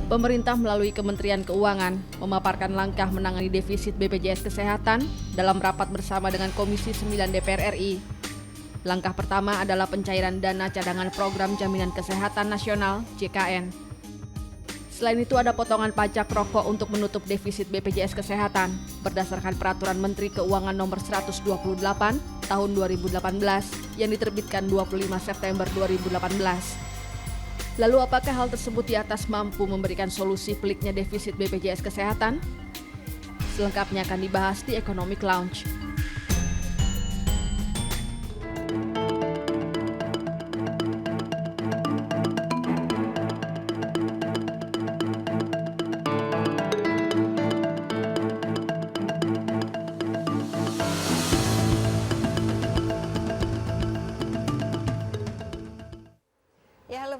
Pemerintah melalui Kementerian Keuangan memaparkan langkah menangani defisit BPJS Kesehatan dalam rapat bersama dengan Komisi 9 DPR RI. Langkah pertama adalah pencairan dana cadangan Program Jaminan Kesehatan Nasional (JKN). Selain itu ada potongan pajak rokok untuk menutup defisit BPJS Kesehatan berdasarkan Peraturan Menteri Keuangan Nomor 128 Tahun 2018 yang diterbitkan 25 September 2018. Lalu apakah hal tersebut di atas mampu memberikan solusi peliknya defisit BPJS Kesehatan? Selengkapnya akan dibahas di Economic Lounge.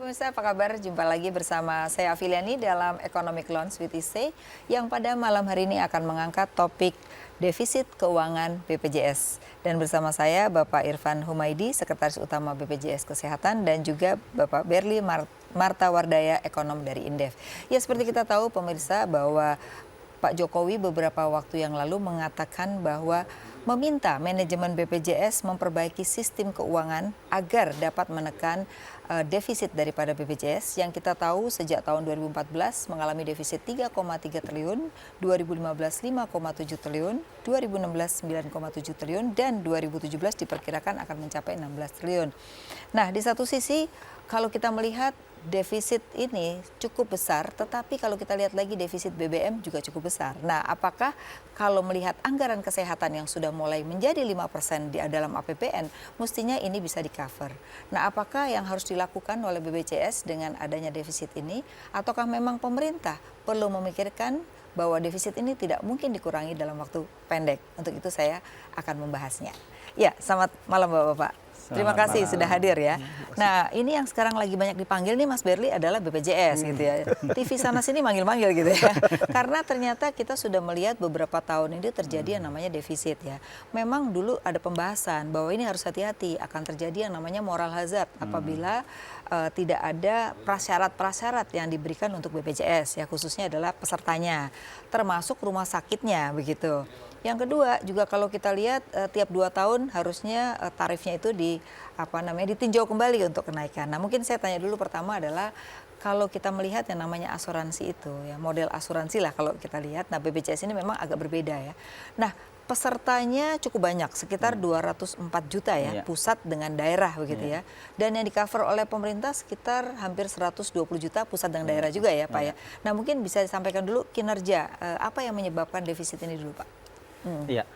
Pemirsa, apa kabar? Jumpa lagi bersama saya Afiliani dalam Economic Lounge with IC yang pada malam hari ini akan mengangkat topik defisit keuangan BPJS. Dan bersama saya Bapak Irfan Humaydi, Sekretaris Utama BPJS Kesehatan, dan juga Bapak Berli Martawardaya, ekonom dari Indef. Ya, seperti kita tahu pemirsa bahwa Pak Jokowi beberapa waktu yang lalu mengatakan bahwa meminta manajemen BPJS memperbaiki sistem keuangan agar dapat menekan defisit daripada BPJS yang kita tahu sejak tahun 2014 mengalami defisit 3,3 triliun, 2015 5,7 triliun, 2016 9,7 triliun, dan 2017 diperkirakan akan mencapai 16 triliun. Nah, di satu sisi kalau kita melihat defisit ini cukup besar, tetapi kalau kita lihat lagi defisit BBM juga cukup besar. Nah, apakah kalau melihat anggaran kesehatan yang sudah mulai menjadi 5% di dalam APBN, mestinya ini bisa di-cover. Nah, apakah yang harus dilakukan oleh BPJS dengan adanya defisit ini, ataukah memang pemerintah perlu memikirkan bahwa defisit ini tidak mungkin dikurangi dalam waktu pendek? Untuk itu saya akan membahasnya. Ya, selamat malam Bapak-Bapak. Terima kasih sudah hadir ya. Nah, ini yang sekarang lagi banyak dipanggil nih Mas Berli adalah BPJS gitu ya. TV sana sini manggil-manggil gitu ya. Karena ternyata kita sudah melihat beberapa tahun ini terjadi yang namanya defisit ya. Memang dulu ada pembahasan bahwa ini harus hati-hati akan terjadi yang namanya moral hazard apabila tidak ada prasyarat-prasyarat yang diberikan untuk BPJS ya, khususnya adalah pesertanya, termasuk rumah sakitnya begitu. Yang kedua juga kalau kita lihat tiap 2 tahun harusnya tarifnya itu ditinjau kembali untuk kenaikan. Nah, mungkin saya tanya dulu pertama adalah kalau kita melihat yang namanya asuransi itu ya, model asuransi lah kalau kita lihat. Nah, BPJS ini memang agak berbeda ya. Nah, pesertanya cukup banyak, sekitar 204 juta ya, pusat dengan daerah begitu ya. Dan yang di-cover oleh pemerintah sekitar hampir 120 juta pusat dan daerah juga ya, Pak ya. Nah, mungkin bisa disampaikan dulu kinerja apa yang menyebabkan defisit ini dulu, Pak. Iya,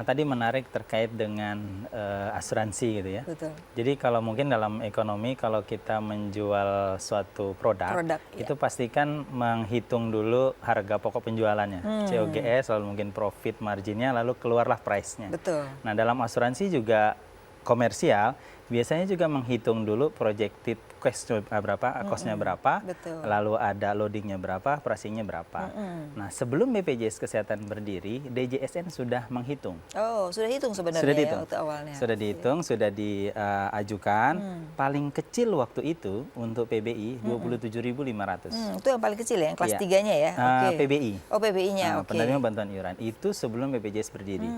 tadi menarik terkait dengan asuransi gitu ya. Betul. Jadi kalau mungkin dalam ekonomi kalau kita menjual suatu produk itu pastikan menghitung dulu harga pokok penjualannya, COGS, lalu mungkin profit marginnya, lalu keluarlah price-nya. Betul. Nah, dalam asuransi juga komersial biasanya juga menghitung dulu projected cost-nya berapa, lalu ada loadingnya berapa, pricing-nya berapa. Nah, sebelum BPJS Kesehatan berdiri, DJSN sudah menghitung. Oh, sudah hitung sebenarnya ya waktu awalnya. Sudah dihitung, sudah diajukan. Paling kecil waktu itu untuk PBI 27.500. Itu yang paling kecil ya, yang kelas 3-nya ya? PBI. Oh, PBI-nya, penerima bantuan iuran. Itu sebelum BPJS berdiri.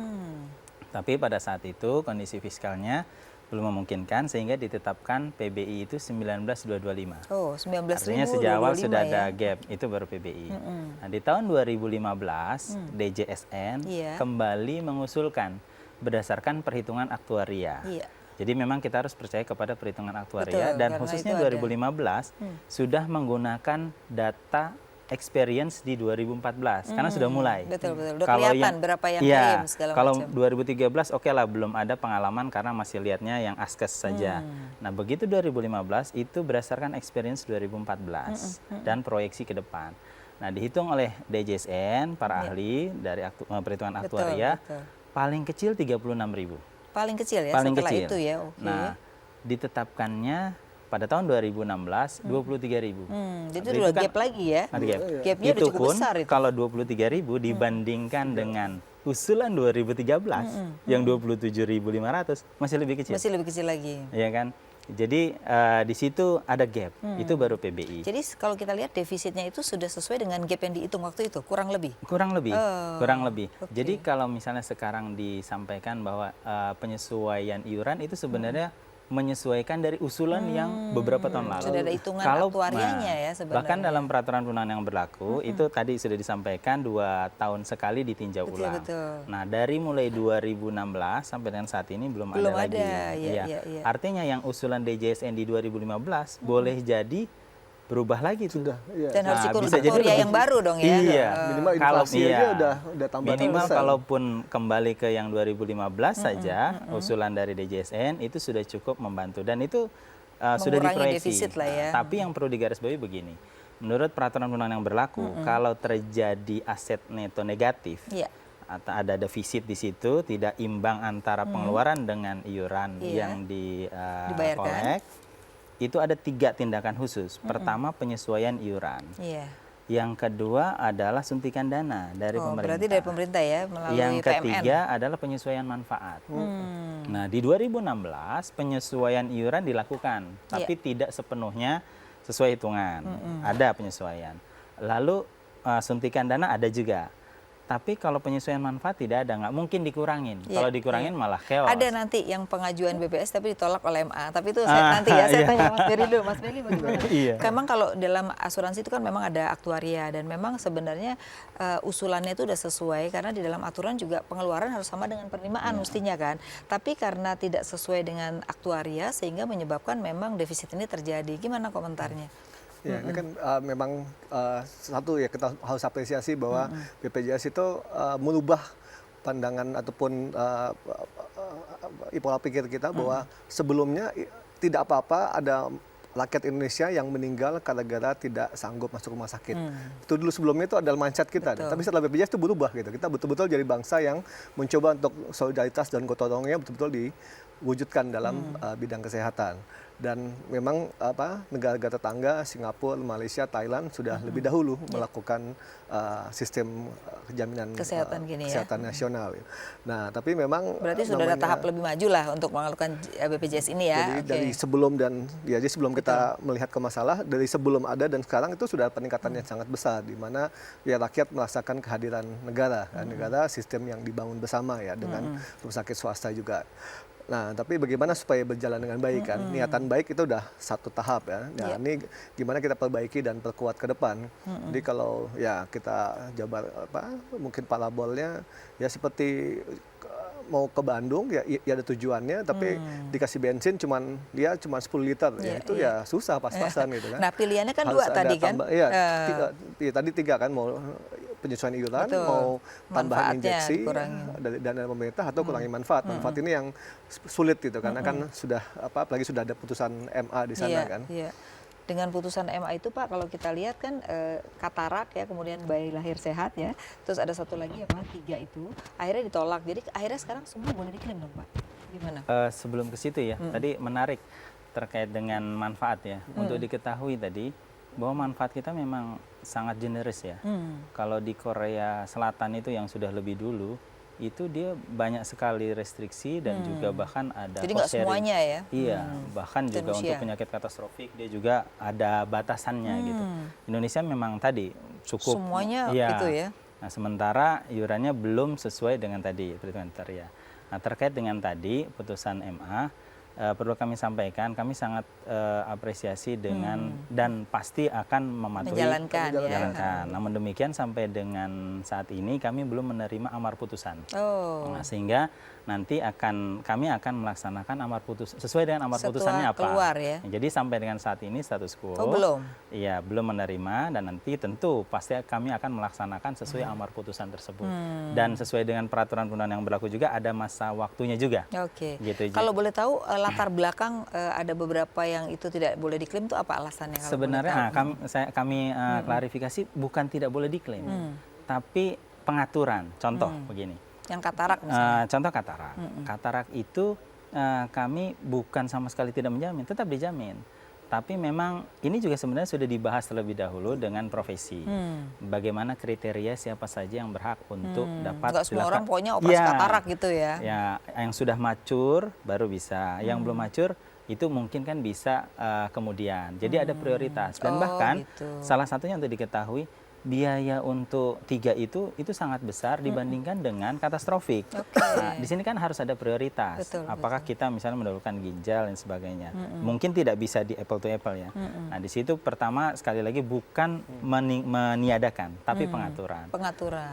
Tapi pada saat itu kondisi fiskalnya belum memungkinkan sehingga ditetapkan PBI itu 19.225. Oh, 19.225. Artinya sejak awal sudah ada gap, itu baru PBI. Nah, di tahun 2015 DJSN kembali mengusulkan berdasarkan perhitungan aktuaria. Jadi memang kita harus percaya kepada perhitungan aktuaria. Betul, dan khususnya 2015 sudah menggunakan data experience di 2014 karena sudah mulai. Betul. Udah kalau kelihatan berapa yang klaim segala macam. Kalau 2013 oke lah belum ada pengalaman karena masih lihatnya yang askes saja. Nah, begitu 2015 itu berdasarkan experience 2014 dan proyeksi ke depan. Nah, dihitung oleh DJSN para ahli dari perhitungan aktuaria paling kecil 36.000. Paling kecil ya paling setelah kecil. Itu ya. Nah, ditetapkannya pada tahun 2016 23.000. Itu udah gap lagi ya. Gapnya itu pun besar itu. Kalau 23.000 dibandingkan dengan usulan 2013 yang 27.500 masih lebih kecil. Masih lebih kecil lagi. Iya kan? Jadi di situ ada gap, itu baru PBI. Jadi kalau kita lihat defisitnya itu sudah sesuai dengan gap yang dihitung waktu itu, kurang lebih? Kurang lebih, kurang lebih. Okay. Jadi kalau misalnya sekarang disampaikan bahwa penyesuaian iuran itu sebenarnya menyesuaikan dari usulan yang beberapa tahun lalu. Sudah ada hitungan aktuarianya ya sebenarnya. Bahkan dalam peraturan perundang yang berlaku, itu tadi sudah disampaikan 2 tahun sekali ditinjau ulang. Betul. Nah, dari mulai 2016 sampai dengan saat ini belum ada lagi. Ya. Artinya yang usulan DJSN di 2015 boleh jadi berubah lagi tuh. Dan harus ikut aktuaria yang baru dong ya. Iya. Minimal inflasi aja udah tambah minimal besar. Kalaupun kembali ke yang 2015 saja, usulan dari DJSN itu sudah cukup membantu dan itu sudah diproyeksi. Defisit lah ya. Tapi yang perlu digarisbawahi begini. Menurut peraturan perundang yang berlaku, kalau terjadi aset neto negatif, atau ada defisit di situ, tidak imbang antara pengeluaran dengan iuran yang dikolek, itu ada 3 tindakan khusus. Pertama, penyesuaian iuran. Yang kedua adalah suntikan dana dari pemerintah. Berarti dari pemerintah ya, melalui Yang ketiga PMN. adalah penyesuaian manfaat. Nah, di 2016 penyesuaian iuran dilakukan, tapi tidak sepenuhnya sesuai hitungan. Ada penyesuaian. Lalu suntikan dana ada juga. Tapi kalau penyesuaian manfaat tidak ada, nggak mungkin dikurangin. Kalau dikurangin malah chaos. Ada nanti yang pengajuan BPS tapi ditolak oleh MA. Tapi itu saya nanti ya, saya tanya Mas Beri dulu. Mas Beri bagaimana? Memang kalau dalam asuransi itu kan memang ada aktuaria dan memang sebenarnya usulannya itu udah sesuai karena di dalam aturan juga pengeluaran harus sama dengan penerimaan mestinya kan. Tapi karena tidak sesuai dengan aktuaria sehingga menyebabkan memang defisit ini terjadi. Gimana komentarnya? Ya, ini kan memang satu ya kita harus apresiasi bahwa BPJS itu merubah pandangan ataupun pola pikir kita bahwa sebelumnya tidak apa-apa ada rakyat Indonesia yang meninggal gara-gara tidak sanggup masuk rumah sakit. Itu dulu sebelumnya itu adalah mindset kita. Tapi setelah BPJS itu berubah gitu. Kita betul-betul jadi bangsa yang mencoba untuk solidaritas dan gotong royongnya betul-betul diwujudkan dalam bidang kesehatan. Dan memang negara-negara tetangga Singapura, Malaysia, Thailand sudah lebih dahulu melakukan sistem jaminan kesehatan nasional. Nah, tapi memang berarti sudah ada tahap lebih maju lah untuk melakukan BPJS ini ya. Jadi dari sebelum jadi sebelum kita melihat ke masalah, dari sebelum ada dan sekarang itu sudah peningkatan yang sangat besar di mana ya rakyat merasakan kehadiran negara, negara sistem yang dibangun bersama ya dengan rumah sakit swasta juga. Nah, tapi bagaimana supaya berjalan dengan baik kan? Niatan baik itu udah satu tahap ya. Nah, ini gimana kita perbaiki dan perkuat ke depan. Jadi kalau ya kita jabar mungkin parabolnya ya seperti mau ke Bandung ya ada tujuannya tapi dikasih bensin cuma 10 liter ya itu ya susah pas-pasan gitu kan. Nah, pilihannya kan harus 2 tadi kan? Tadi 3 kan, mau penyesuaian iuran, mau tambahan injeksi dari dana pemerintah atau kurangi manfaat. Manfaat ini yang sulit gitu karena kan sudah apalagi sudah ada putusan MA di sana kan. Dengan putusan MA itu Pak, kalau kita lihat kan katarak ya, kemudian bayi lahir sehat ya, terus ada satu lagi 3 itu akhirnya ditolak. Jadi akhirnya sekarang semua boleh diklaim dong Pak. Gimana? Sebelum ke situ ya, tadi menarik terkait dengan manfaat ya. Untuk diketahui tadi bahwa manfaat kita memang sangat generous ya. Kalau di Korea Selatan itu yang sudah lebih dulu, itu dia banyak sekali restriksi dan juga bahkan ada jadi nggak semuanya ya? Iya, bahkan juga untuk penyakit katastrofik dia juga ada batasannya gitu. Indonesia memang tadi cukup semuanya itu ya. Nah, sementara iurannya belum sesuai dengan tadi perhitungan kriteria. Nah, terkait dengan tadi putusan MA, perlu kami sampaikan, kami sangat apresiasi dengan dan pasti akan mematuhi menjalankan. Namun demikian sampai dengan saat ini kami belum menerima amar putusan. Nah, sehingga nanti kami akan melaksanakan amar putusan sesuai dengan amar putusannya apa. Keluar, ya? Jadi sampai dengan saat ini status quo. Belum. Iya, belum menerima dan nanti tentu pasti kami akan melaksanakan sesuai amar putusan tersebut. Dan sesuai dengan peraturan perundang yang berlaku juga ada masa waktunya juga. Gitu. Kalau boleh tahu latar belakang ada beberapa yang itu tidak boleh diklaim itu apa alasannya? Sebenarnya kami klarifikasi bukan tidak boleh diklaim, tapi pengaturan. Contoh begini. Yang katarak misalnya. Contoh katarak. Katarak itu kami bukan sama sekali tidak menjamin, tetap dijamin. Tapi memang ini juga sebenarnya sudah dibahas terlebih dahulu dengan profesi. Bagaimana kriteria siapa saja yang berhak untuk dapat. Enggak semua orang pokoknya operasi katarak gitu ya. Ya, yang sudah mature baru bisa. Yang belum mature itu mungkin kan bisa kemudian. Jadi ada prioritas dan bahkan gitu. salah satunya untuk diketahui biaya untuk 3 itu sangat besar dibandingkan dengan katastrofik. Nah, di sini kan harus ada prioritas. Betul, Apakah kita misalnya mendahulukan ginjal dan sebagainya. Mungkin tidak bisa di apple to apple ya. Nah, di situ pertama sekali lagi bukan meniadakan, tapi pengaturan.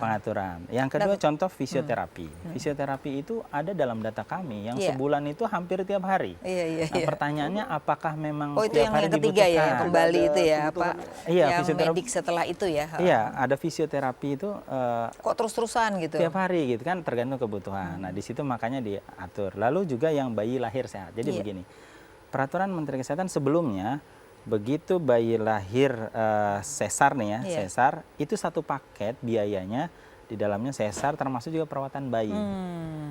Pengaturan. Yang kedua contoh fisioterapi. Fisioterapi itu ada dalam data kami yang sebulan itu hampir tiap hari. Nah, pertanyaannya apakah memang tiap hari yang ketiga dibutuhkan? ya, yang kembali itu ya, apa? Iya, yang medik setelah itu ya. Iya, ada fisioterapi itu kok terus-terusan gitu. Tiap hari gitu kan, tergantung kebutuhan. Nah, di situ makanya diatur. Lalu juga yang bayi lahir sehat. Jadi begini, peraturan Menteri Kesehatan sebelumnya begitu bayi lahir sesar nih ya, sesar itu satu paket biayanya di dalamnya sesar termasuk juga perawatan bayi.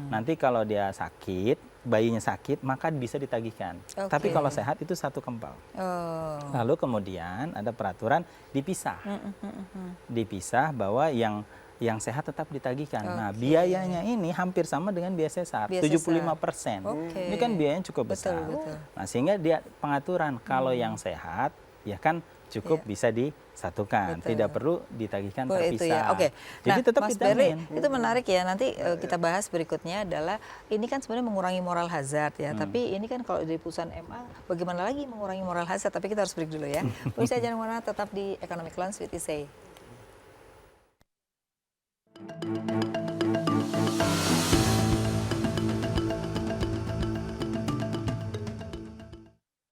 Nanti kalau dia sakit, bayinya sakit, maka bisa ditagihkan. Tapi kalau sehat itu satu kempal. Lalu kemudian ada peraturan dipisah. Dipisah bahwa yang sehat tetap ditagihkan. Nah, biayanya ini hampir sama dengan biaya sesar, 75%. Ini kan biayanya cukup besar. Betul. Nah, sehingga dia pengaturan kalau yang sehat ya kan cukup bisa disatukan, tidak perlu ditagihkan terpisah. Jadi nah, tetap Mas vitamin. Berli, itu menarik ya. Nanti kita bahas berikutnya adalah ini kan sebenarnya mengurangi moral hazard ya. Tapi ini kan kalau dari putusan MA, bagaimana lagi mengurangi moral hazard? Tapi kita harus break dulu ya. Pemirsa jangan kemana, tetap di Economic Lounge with Isay.